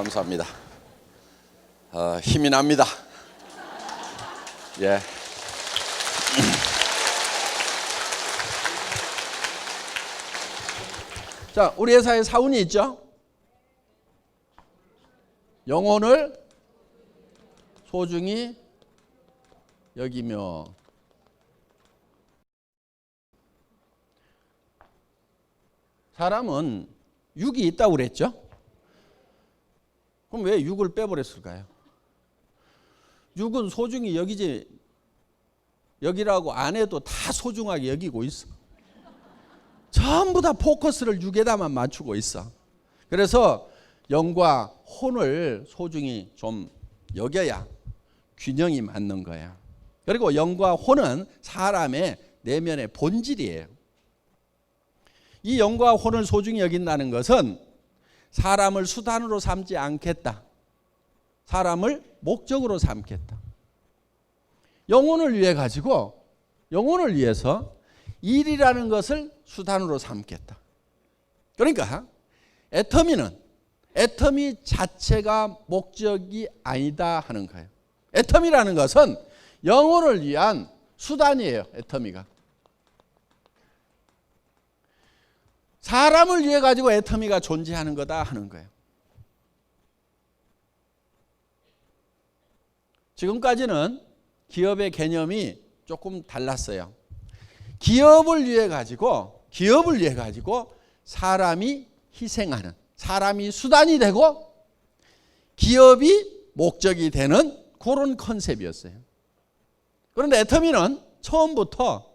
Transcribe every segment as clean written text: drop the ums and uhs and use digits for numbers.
감사합니다. 힘이 납니다. 예. 자, 우리 회사에 사운이 있죠? 영혼을 소중히 여기며. 사람은 육이 있다고 그랬죠? 그럼 왜 육을 빼버렸을까요? 육은 소중히 여기지, 여기라고 안 해도 다 소중하게 여기고 있어. 전부 다 포커스를 육에다만 맞추고 있어. 그래서 영과 혼을 소중히 좀 여겨야 균형이 맞는 거야. 그리고 영과 혼은 사람의 내면의 본질이에요. 이 영과 혼을 소중히 여긴다는 것은 사람을 수단으로 삼지 않겠다. 사람을 목적으로 삼겠다. 영혼을 위해 가지고, 영혼을 위해서 일이라는 것을 수단으로 삼겠다. 그러니까 애터미 자체가 목적이 아니다 하는 거예요. 애터미라는 것은 영혼을 위한 수단이에요. 애터미가. 사람을 위해 가지고 애터미가 존재하는 거다 하는 거예요. 지금까지는 기업의 개념이 조금 달랐어요. 기업을 위해 가지고 사람이 희생하는, 사람이 수단이 되고 기업이 목적이 되는 그런 컨셉이었어요. 그런데 애터미는 처음부터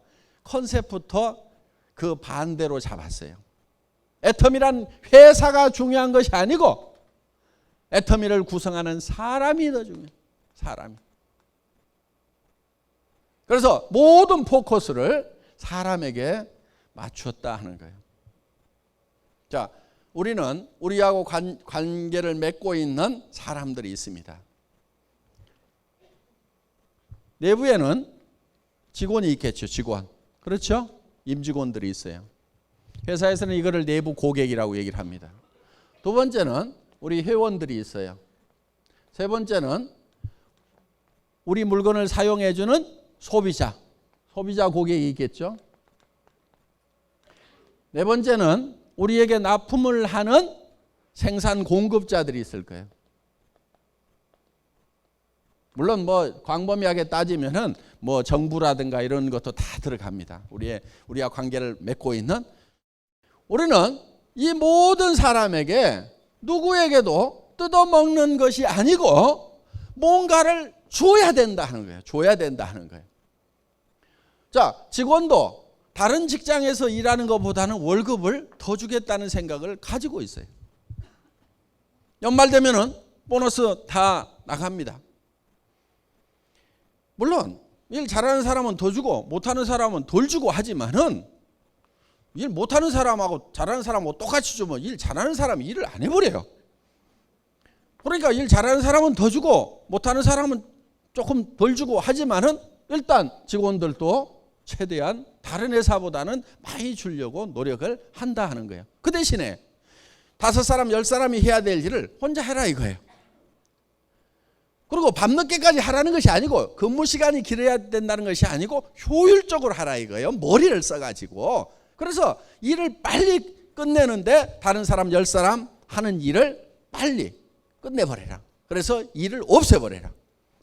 컨셉부터 그 반대로 잡았어요. 애터미란 회사가 중요한 것이 아니고 애터미를 구성하는 사람이 더 중요해요. 사람이. 그래서 모든 포커스를 사람에게 맞췄다 하는 거예요. 자, 우리는 우리하고 관계를 맺고 있는 사람들이 있습니다. 내부에는 직원이 있겠죠. 직원. 그렇죠? 임직원들이 있어요. 회사에서는 이거를 내부 고객이라고 얘기를 합니다. 두 번째는 우리 회원들이 있어요. 세 번째는 우리 물건을 사용해 주는 소비자 고객이 있겠죠. 네 번째는 우리에게 납품을 하는 생산 공급자들이 있을 거예요. 물론 뭐 광범위하게 따지면은 뭐 정부라든가 이런 것도 다 들어갑니다. 우리와 관계를 맺고 있는, 우리는 이 모든 사람에게 누구에게도 뜯어먹는 것이 아니고 뭔가를 줘야 된다 하는 거예요. 줘야 된다 하는 거예요. 자, 직원도 다른 직장에서 일하는 것보다는 월급을 더 주겠다는 생각을 가지고 있어요. 연말 되면은 보너스 다 나갑니다. 물론 일 잘하는 사람은 더 주고 못하는 사람은 덜 주고 하지만은 일 못하는 사람하고 잘하는 사람하고 똑같이 주면 일 잘하는 사람이 일을 안 해버려요. 그러니까 일 잘하는 사람은 더 주고 못하는 사람은 조금 덜 주고 하지만은 일단 직원들도 최대한 다른 회사보다는 많이 주려고 노력을 한다 하는 거예요. 그 대신에 5사람 10사람이 해야 될 일을 혼자 해라 이거예요. 그리고 밤늦게까지 하라는 것이 아니고 근무 시간이 길어야 된다는 것이 아니고 효율적으로 하라 이거예요. 머리를 써가지고. 그래서 일을 빨리 끝내는데 다른 사람 10사람 하는 일을 빨리 끝내버려라. 그래서 일을 없애버려라.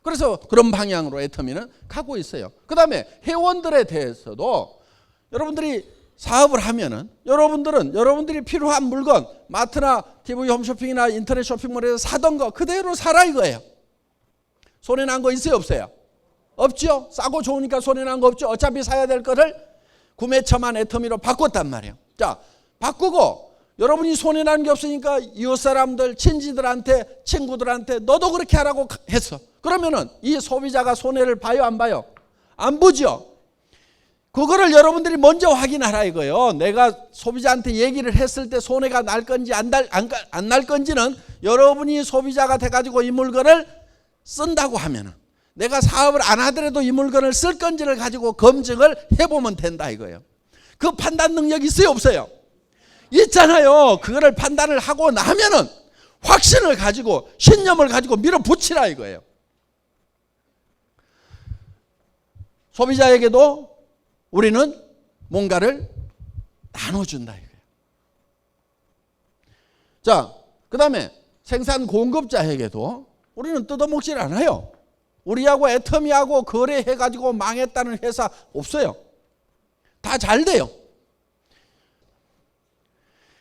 그래서 그런 방향으로 애터미는 가고 있어요. 그 다음에 회원들에 대해서도 여러분들이 사업을 하면은 여러분들이 필요한 물건 마트나 TV 홈쇼핑이나 인터넷 쇼핑몰에서 사던 거 그대로 사라 이거예요. 손해난 거 있어요 없어요? 없죠. 싸고 좋으니까 손해난 거 없죠. 어차피 사야 될 거를 구매처만 애터미로 바꿨단 말이에요. 자, 바꾸고 여러분이 손해난 게 없으니까 이웃 사람들, 친지들한테, 친구들한테 너도 그렇게 하라고 했어. 그러면은 이 소비자가 손해를 봐요 안 봐요? 안 보죠. 그거를 여러분들이 먼저 확인하라 이거예요. 내가 소비자한테 얘기를 했을 때 손해가 날 건지 안 날 건지는 여러분이 소비자가 돼가지고 이 물건을 쓴다고 하면은 내가 사업을 안 하더라도 이 물건을 쓸 건지를 가지고 검증을 해보면 된다 이거예요. 그 판단 능력이 있어요 없어요? 있잖아요. 그거를 판단을 하고 나면은 확신을 가지고 신념을 가지고 밀어붙이라 이거예요. 소비자에게도 우리는 뭔가를 나눠준다 이거예요. 자, 그 다음에 생산 공급자에게도 우리는 뜯어먹질 않아요. 우리하고 애터미하고 거래해가지고 망했다는 회사 없어요. 다 잘 돼요.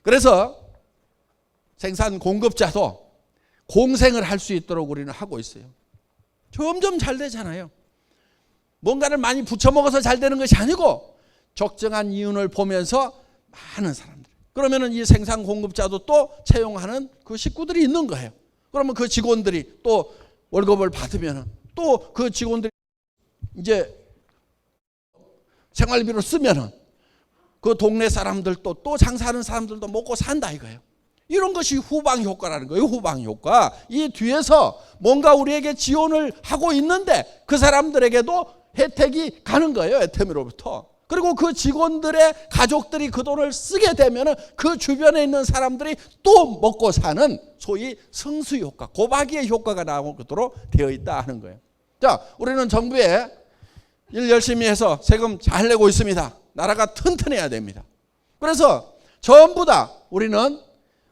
그래서 생산 공급자도 공생을 할 수 있도록 우리는 하고 있어요. 점점 잘 되잖아요. 뭔가를 많이 부쳐먹어서 잘 되는 것이 아니고 적정한 이윤을 보면서 많은 사람들. 그러면은 이 생산 공급자도 또 채용하는 그 식구들이 있는 거예요. 그러면 그 직원들이 또 월급을 받으면 또 그 직원들이 이제 생활비로 쓰면은 그 동네 사람들도 또 장사하는 사람들도 먹고 산다 이거예요. 이런 것이 후방 효과라는 거예요. 후방 효과. 이 뒤에서 뭔가 우리에게 지원을 하고 있는데 그 사람들에게도 혜택이 가는 거예요. 애터미로부터. 그리고 그 직원들의 가족들이 그 돈을 쓰게 되면 그 주변에 있는 사람들이 또 먹고 사는 소위 성수 효과, 고박이의 효과가 나오도록 되어 있다 하는 거예요. 자, 우리는 정부에 일 열심히 해서 세금 잘 내고 있습니다. 나라가 튼튼해야 됩니다. 그래서 전부 다 우리는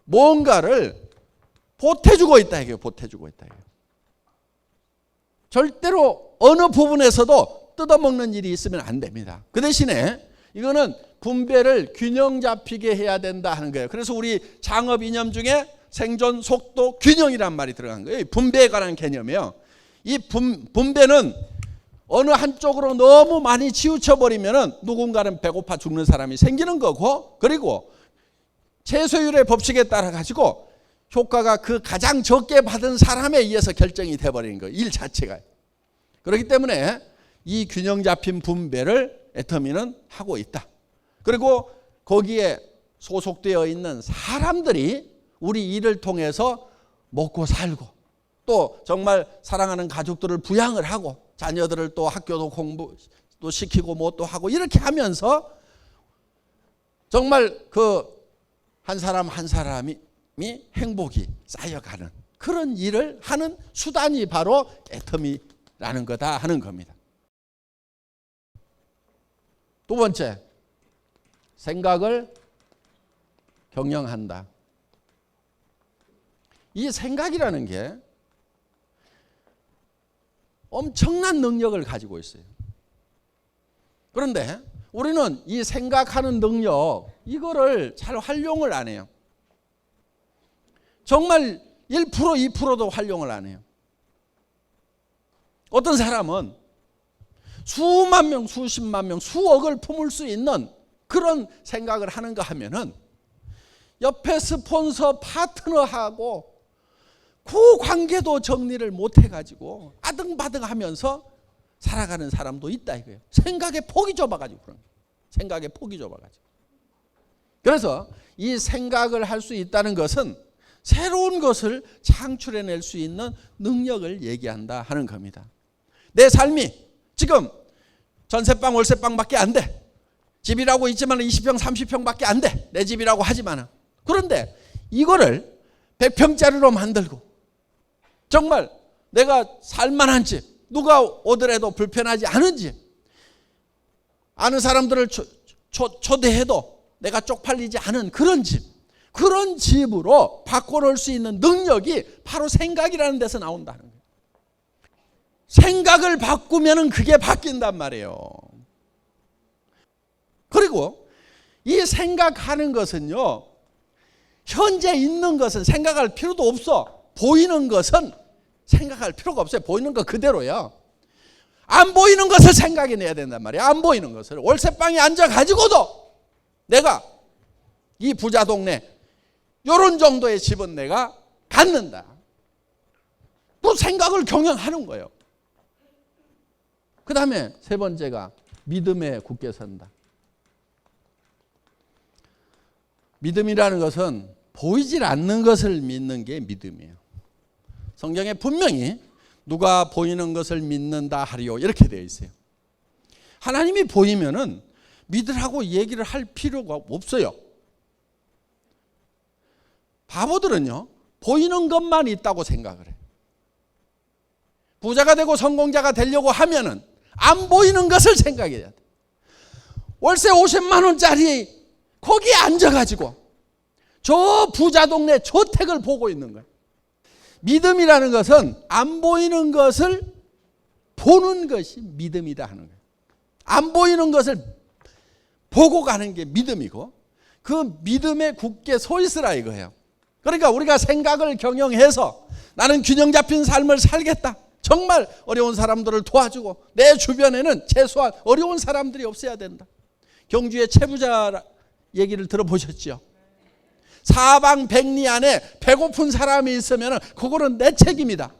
뭔가를 보태주고 있다 이게요. 보태주고 있다 이게요. 절대로 어느 부분에서도 뜯어먹는 일이 있으면 안 됩니다. 그 대신에 이거는 분배를 균형 잡히게 해야 된다 하는 거예요. 그래서 우리 창업 이념 중에 생존 속도 균형이란 말이 들어간 거예요. 분배에 관한 개념이에요. 이 분배는 어느 한쪽으로 너무 많이 치우쳐 버리면 누군가는 배고파 죽는 사람이 생기는 거고, 그리고 최소율의 법칙에 따라 가지고 효과가 그 가장 적게 받은 사람에 의해서 결정이 돼버리는 거예요. 일 자체가. 그렇기 때문에 이 균형 잡힌 분배를 애터미는 하고 있다. 그리고 거기에 소속되어 있는 사람들이 우리 일을 통해서 먹고 살고 또 정말 사랑하는 가족들을 부양을 하고 자녀들을 또 학교도 공부도 시키고 뭐 또 하고 이렇게 하면서 정말 그 한 사람 한 사람이 행복이 쌓여가는 그런 일을 하는 수단이 바로 애터미라는 거다 하는 겁니다. 두 번째, 생각을 경영한다. 이 생각이라는 게 엄청난 능력을 가지고 있어요. 그런데 우리는 이 생각하는 능력 이거를 잘 활용을 안 해요. 정말 1%, 2%도 활용을 안 해요. 어떤 사람은 수만 명, 수십만 명, 수억을 품을 수 있는 그런 생각을 하는가 하면은 옆에 스폰서 파트너하고 그 관계도 정리를 못 해가지고 아등바등 하면서 살아가는 사람도 있다 이거예요. 생각의 폭이 좁아가지고 그런 거예요. 생각의 폭이 좁아가지고. 그래서 이 생각을 할 수 있다는 것은 새로운 것을 창출해낼 수 있는 능력을 얘기한다 하는 겁니다. 내 삶이 지금 전세방 월세방밖에 안 돼. 집이라고 있지만 20평 30평밖에 안 돼. 내 집이라고 하지만. 그런데 이거를 100평짜리로 만들고 정말 내가 살만한 집, 누가 오더라도 불편하지 않은 집, 아는 사람들을 초대해도 내가 쪽팔리지 않은 그런 집, 그런 집으로 바꿔놓을 수 있는 능력이 바로 생각이라는 데서 나온다는 거예요. 생각을 바꾸면 그게 바뀐단 말이에요. 그리고 이 생각하는 것은요, 현재 있는 것은 생각할 필요도 없어. 보이는 것은 생각할 필요가 없어요. 보이는 거 그대로요. 안 보이는 것을 생각해내야 된단 말이에요. 안 보이는 것을. 월세방에 앉아가지고도 내가 이 부자 동네 이런 정도의 집은 내가 갖는다. 또 생각을 경영하는 거예요. 그 다음에 세 번째가 믿음에 굳게 선다. 믿음이라는 것은 보이질 않는 것을 믿는 게 믿음이에요. 성경에 분명히 누가 보이는 것을 믿는다 하리요 이렇게 되어 있어요. 하나님이 보이면은 믿으라고 얘기를 할 필요가 없어요. 바보들은요, 보이는 것만 있다고 생각을 해. 부자가 되고 성공자가 되려고 하면은 안 보이는 것을 생각해야 돼. 월세 50만 원짜리 거기에 앉아가지고 저 부자 동네 저택을 보고 있는 거예요. 믿음이라는 것은 안 보이는 것을 보는 것이 믿음이다 하는 거예요. 안 보이는 것을 보고 가는 게 믿음이고 그 믿음에 굳게 서 있으라 이거예요. 그러니까 우리가 생각을 경영해서 나는 균형 잡힌 삶을 살겠다. 정말 어려운 사람들을 도와주고 내 주변에는 최소한 어려운 사람들이 없어야 된다. 경주의 채부자 얘기를 들어보셨죠? 사방백리 안에 배고픈 사람이 있으면 그거는 내 책임이다.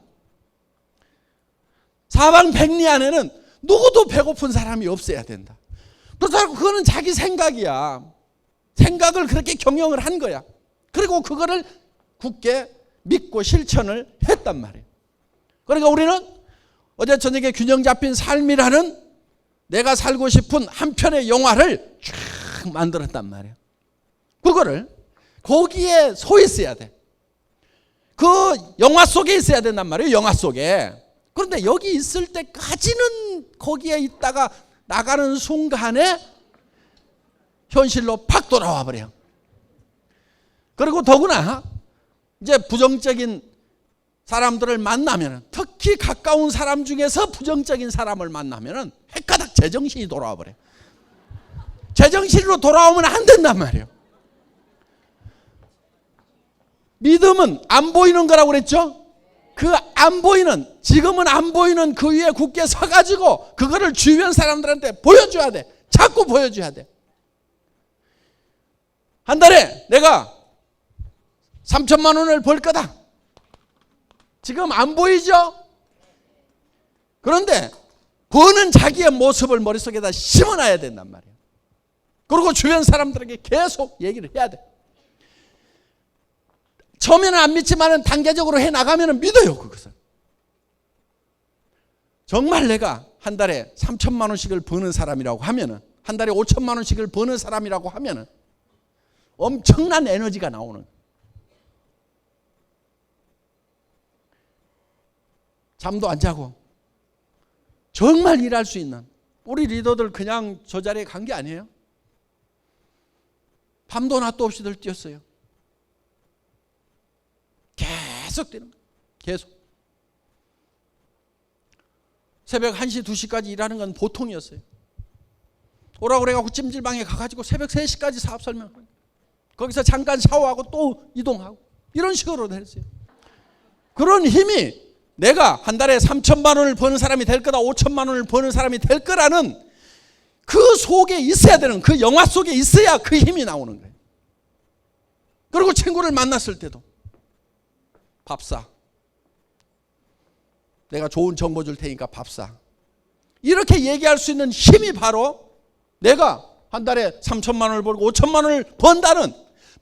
사방백리 안에는 누구도 배고픈 사람이 없어야 된다. 그렇다고 그거는 자기 생각이야. 생각을 그렇게 경영을 한 거야. 그리고 그거를 굳게 믿고 실천을 했단 말이에요. 그러니까 우리는 어제 저녁에 균형 잡힌 삶이라는 내가 살고 싶은 한 편의 영화를 쫙 만들었단 말이에요. 그거를 거기에 서 있어야 돼. 그 영화 속에 있어야 된단 말이에요. 영화 속에. 그런데 여기 있을 때까지는 거기에 있다가 나가는 순간에 현실로 팍 돌아와 버려요. 그리고 더구나 이제 부정적인 사람들을 만나면, 특히 가까운 사람 중에서 부정적인 사람을 만나면 헷가닥 제정신이 돌아와 버려요. 제정신으로 돌아오면 안 된단 말이에요. 믿음은 안 보이는 거라고 그랬죠? 그 안 보이는, 지금은 안 보이는 그 위에 굳게 서가지고 그거를 주변 사람들한테 보여줘야 돼. 자꾸 보여줘야 돼. 한 달에 내가 3천만 원을 벌 거다. 지금 안 보이죠? 그런데 버는 자기의 모습을 머릿속에다 심어놔야 된단 말이에요. 그리고 주변 사람들에게 계속 얘기를 해야 돼. 처음에는 안 믿지만 단계적으로 해나가면 믿어요. 그것을. 정말 내가 한 달에 3천만 원씩을 버는 사람이라고 하면은, 한 달에 5천만 원씩을 버는 사람이라고 하면은 엄청난 에너지가 나오는 거예요. 잠도 안 자고 정말 일할 수 있는 우리 리더들 그냥 저 자리에 간 게 아니에요. 밤도 낮도 없이들 뛰었어요. 계속 뛰는 거예요. 계속. 새벽 1시, 2시까지 일하는 건 보통이었어요. 오라고 그래가지고 찜질방에 가가지고 새벽 3시까지 사업 설명하고 거기서 잠깐 샤워하고 또 이동하고 이런 식으로 했어요. 그런 힘이 내가 한 달에 3천만 원을 버는 사람이 될 거다, 5천만 원을 버는 사람이 될 거라는 그 속에 있어야 되는, 그 영화 속에 있어야 그 힘이 나오는 거예요. 그리고 친구를 만났을 때도 밥 사. 내가 좋은 정보 줄 테니까 밥 사. 이렇게 얘기할 수 있는 힘이 바로 내가 한 달에 3천만 원을 벌고 5천만 원을 번다는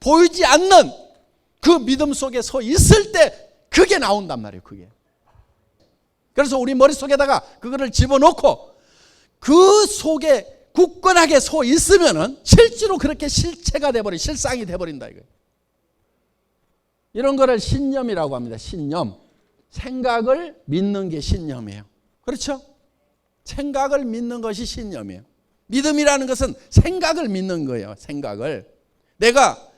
보이지 않는 그 믿음 속에 서 있을 때 그게 나온단 말이에요. 그게. 그래서 우리 머릿속에다가 그거를 집어넣고 그 속에 굳건하게 서 있으면은 실제로 그렇게 실체가 돼버린, 실상이 돼버린다 이거예요. 이런 거를 신념이라고 합니다. 신념. 생각을 믿는 게 신념이에요. 그렇죠? 생각을 믿는 것이 신념이에요. 믿음이라는 것은 생각을 믿는 거예요. 생각을. 내가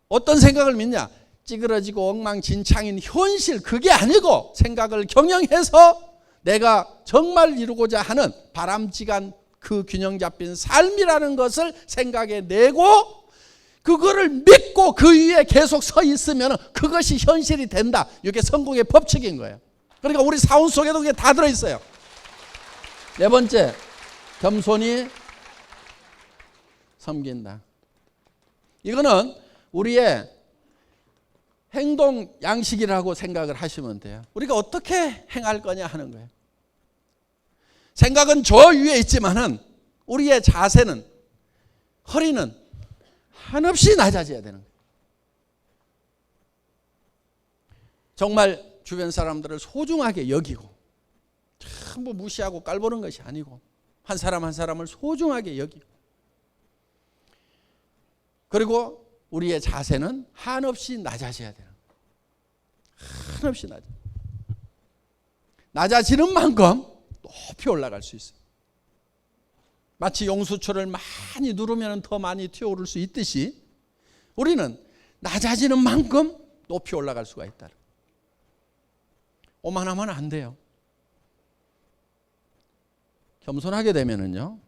어떤 생각을 믿냐? 찌그러지고 엉망진창인 현실, 그게 아니고 생각을 경영해서 내가 정말 이루고자 하는 바람직한 그 균형 잡힌 삶이라는 것을 생각해 내고 그거를 믿고 그 위에 계속 서 있으면 그것이 현실이 된다. 이게 성공의 법칙인 거예요. 그러니까 우리 사원 속에도 그게 다 들어있어요. 네 번째, 겸손히 섬긴다. 이거는 우리의 행동 양식이라고 생각을 하시면 돼요. 우리가 어떻게 행할 거냐 하는 거예요. 생각은 저 위에 있지만은 우리의 자세는, 허리는 한없이 낮아져야 되는 거예요. 정말 주변 사람들을 소중하게 여기고 전부 무시하고 깔보는 것이 아니고 한 사람 한 사람을 소중하게 여기고, 그리고 우리의 자세는 한없이 낮아져야 되는 거예요. 한없이 낮아지는 만큼 높이 올라갈 수 있어요. 마치 용수초를 많이 누르면 더 많이 튀어오를 수 있듯이 우리는 낮아지는 만큼 높이 올라갈 수가 있다. 오만하면 안 돼요. 겸손하게 되면은요,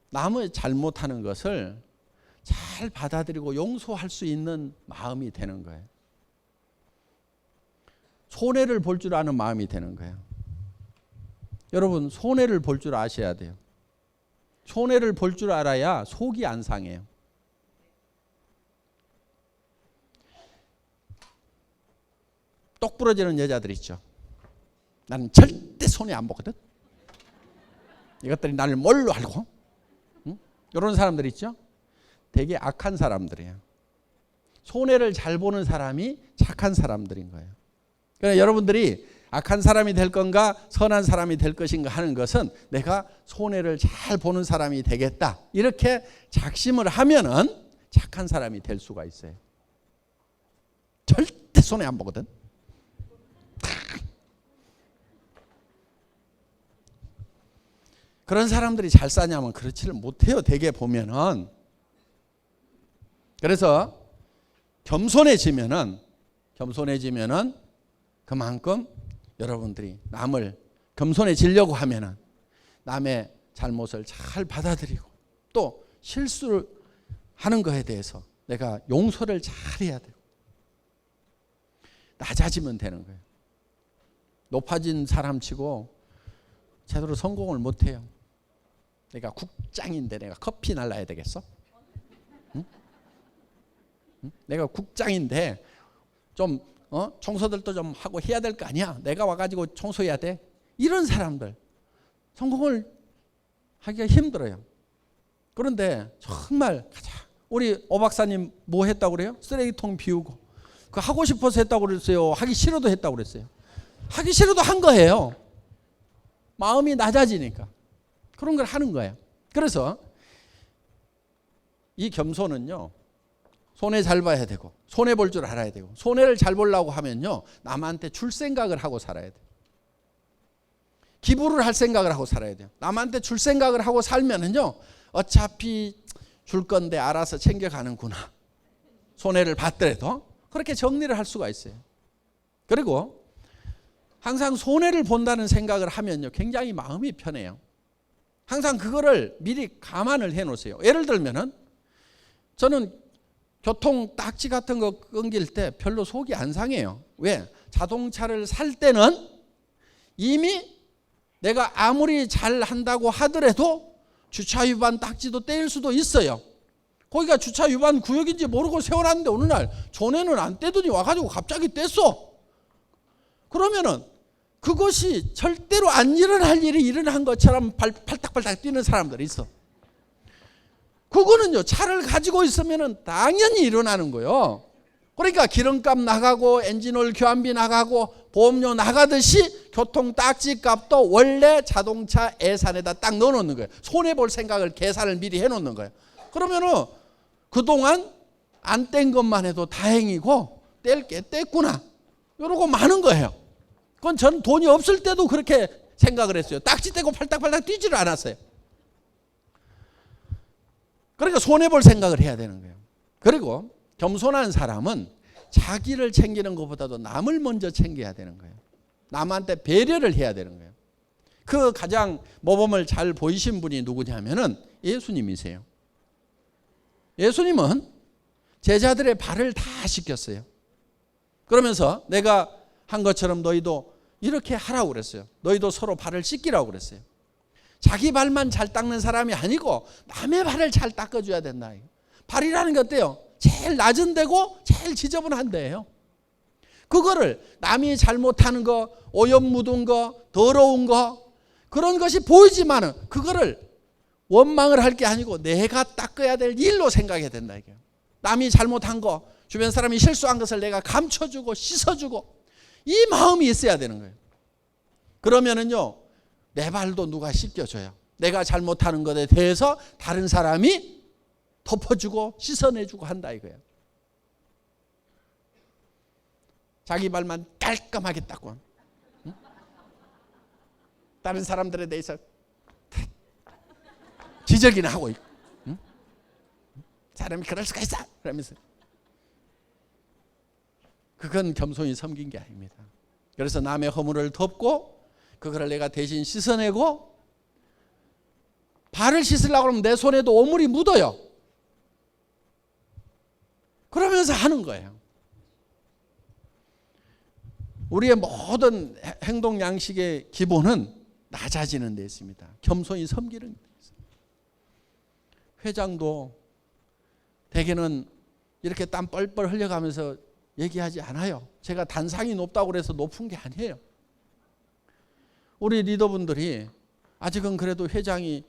남의 잘못하는 것을 잘 받아들이고 용서할 수 있는 마음이 되는 거예요. 손해를 볼 줄 아는 마음이 되는 거예요. 여러분, 손해를 볼 줄 아셔야 돼요. 손해를 볼 줄 알아야 속이 안 상해요. 똑 부러지는 여자들 있죠. 나는 절대 손해 안 보거든. 이것들이 나를 뭘로 알고? 응? 이런 사람들 있죠. 되게 악한 사람들이에요. 손해를 잘 보는 사람이 착한 사람들인 거예요. 그러니까 여러분들이 악한 사람이 될 건가 선한 사람이 될 것인가 하는 것은 내가 손해를 잘 보는 사람이 되겠다, 이렇게 작심을 하면은 착한 사람이 될 수가 있어요. 절대 손해 안 보거든. 그런 사람들이 잘 사냐면 그렇지를 못해요. 대개 보면은. 그래서 겸손해지면은 그만큼 여러분들이 남을 겸손해지려고 하면은 남의 잘못을 잘 받아들이고 또 실수를 하는 것에 대해서 내가 용서를 잘 해야 되고 낮아지면 되는 거예요. 높아진 사람치고 제대로 성공을 못해요. 내가 국장인데 내가 커피 날라야 되겠어? 응? 응? 내가 국장인데 좀 청소들도 좀 하고 해야 될 거 아니야. 내가 와가지고 청소해야 돼. 이런 사람들 성공을 하기가 힘들어요. 그런데 정말 우리 오 박사님 뭐 했다고 그래요? 쓰레기통 비우고. 그 하고 싶어서 했다고 그랬어요? 하기 싫어도 했다고 그랬어요? 하기 싫어도 한 거예요. 마음이 낮아지니까 그런 걸 하는 거예요. 그래서 이 겸손은요, 손해 잘 봐야 되고 손해 볼 줄 알아야 되고, 손해를 잘 보려고 하면요 남한테 줄 생각을 하고 살아야 돼요. 기부를 할 생각을 하고 살아야 돼요. 남한테 줄 생각을 하고 살면은요 어차피 줄 건데 알아서 챙겨가는구나, 손해를 받더라도 그렇게 정리를 할 수가 있어요. 그리고 항상 손해를 본다는 생각을 하면요 굉장히 마음이 편해요. 항상 그거를 미리 감안을 해 놓으세요. 예를 들면은 저는 교통 딱지 같은 거 끊길 때 별로 속이 안 상해요. 왜? 자동차를 살 때는 이미 내가 아무리 잘 한다고 하더라도 주차 위반 딱지도 떼일 수도 있어요. 거기가 주차 위반 구역인지 모르고 세워놨는데 어느 날 전에는 안 떼더니 와가지고 갑자기 뗐어. 그러면은 그것이 절대로 안 일어날 일이 일어난 것처럼 팔딱팔딱 뛰는 사람들이 있어. 그거는요 차를 가지고 있으면 당연히 일어나는 거예요. 그러니까 기름값 나가고 엔진오일 교환비 나가고 보험료 나가듯이 교통 딱지 값도 원래 자동차 예산에다 딱 넣어놓는 거예요. 손해볼 생각을 계산을 미리 해놓는 거예요. 그러면은 그동안 안 뗀 것만 해도 다행이고 뗄 게 뗐구나 이러고 마는 거예요. 그건 전 돈이 없을 때도 그렇게 생각을 했어요. 딱지 떼고 팔딱팔딱 뛰지를 않았어요. 그러니까 손해볼 생각을 해야 되는 거예요. 그리고 겸손한 사람은 자기를 챙기는 것보다도 남을 먼저 챙겨야 되는 거예요. 남한테 배려를 해야 되는 거예요. 그 가장 모범을 잘 보이신 분이 누구냐면은 예수님이세요. 예수님은 제자들의 발을 다 씻겼어요. 그러면서 내가 한 것처럼 너희도 이렇게 하라고 그랬어요. 너희도 서로 발을 씻기라고 그랬어요. 자기 발만 잘 닦는 사람이 아니고 남의 발을 잘 닦아줘야 된다. 발이라는 게 어때요? 제일 낮은 데고 제일 지저분한 데예요. 그거를 남이 잘못하는 거, 오염 묻은 거, 더러운 거 그런 것이 보이지만은 그거를 원망을 할 게 아니고 내가 닦아야 될 일로 생각해야 된다. 이게 남이 잘못한 거, 주변 사람이 실수한 것을 내가 감춰주고 씻어주고 이 마음이 있어야 되는 거예요. 그러면은요 내 발도 누가 씻겨줘요. 내가 잘못하는 것에 대해서 다른 사람이 덮어주고 씻어내주고 한다 이거예요. 자기 발만 깔끔하게 닦고, 응? 다른 사람들에 대해서 지적이나 하고 있고, 응? 사람이 그럴 수가 있어 그러면서. 그건 겸손히 섬긴 게 아닙니다. 그래서 남의 허물을 덮고 그거를 내가 대신 씻어내고, 발을 씻으려고 하면 내 손에도 오물이 묻어요. 그러면서 하는 거예요. 우리의 모든 행동 양식의 기본은 낮아지는 데 있습니다. 겸손히 섬기는 데 있습니다. 회장도 대개는 이렇게 땀 뻘뻘 흘려가면서 얘기하지 않아요. 제가 단상이 높다고 그래서 높은 게 아니에요. 우리 리더분들이 아직은 그래도 회장이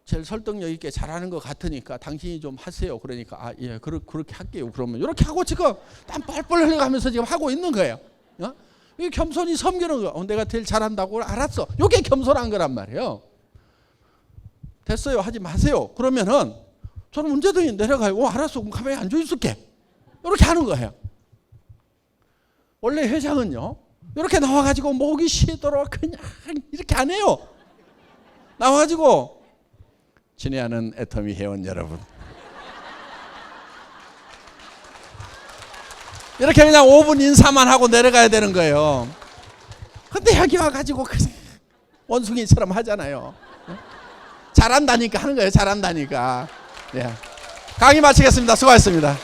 제일 설득력 있게 잘하는 것 같으니까 당신이 좀 하세요. 그러니까 아, 예, 그렇게 할게요. 그러면 이렇게 하고 지금 땀 뻘뻘 흘려가면서 지금 하고 있는 거예요. 어? 이게 겸손히 섬기는 거. 내가 제일 잘한다고 알았어. 이게 겸손한 거란 말이에요. 됐어요. 하지 마세요. 그러면은 저는 문제등이 내려가요. 알았어. 그럼 가만히 앉아 있을게. 이렇게 하는 거예요. 원래 회장은요, 이렇게 나와가지고 목이 쉬도록 그냥 이렇게 안 해요. 나와가지고 친애하는 애터미 회원 여러분, 이렇게 그냥 5분 인사만 하고 내려가야 되는 거예요. 근데 여기 와가지고 그냥 원숭이처럼 하잖아요. 잘한다니까 하는 거예요. 잘한다니까. 네. 강의 마치겠습니다. 수고하셨습니다.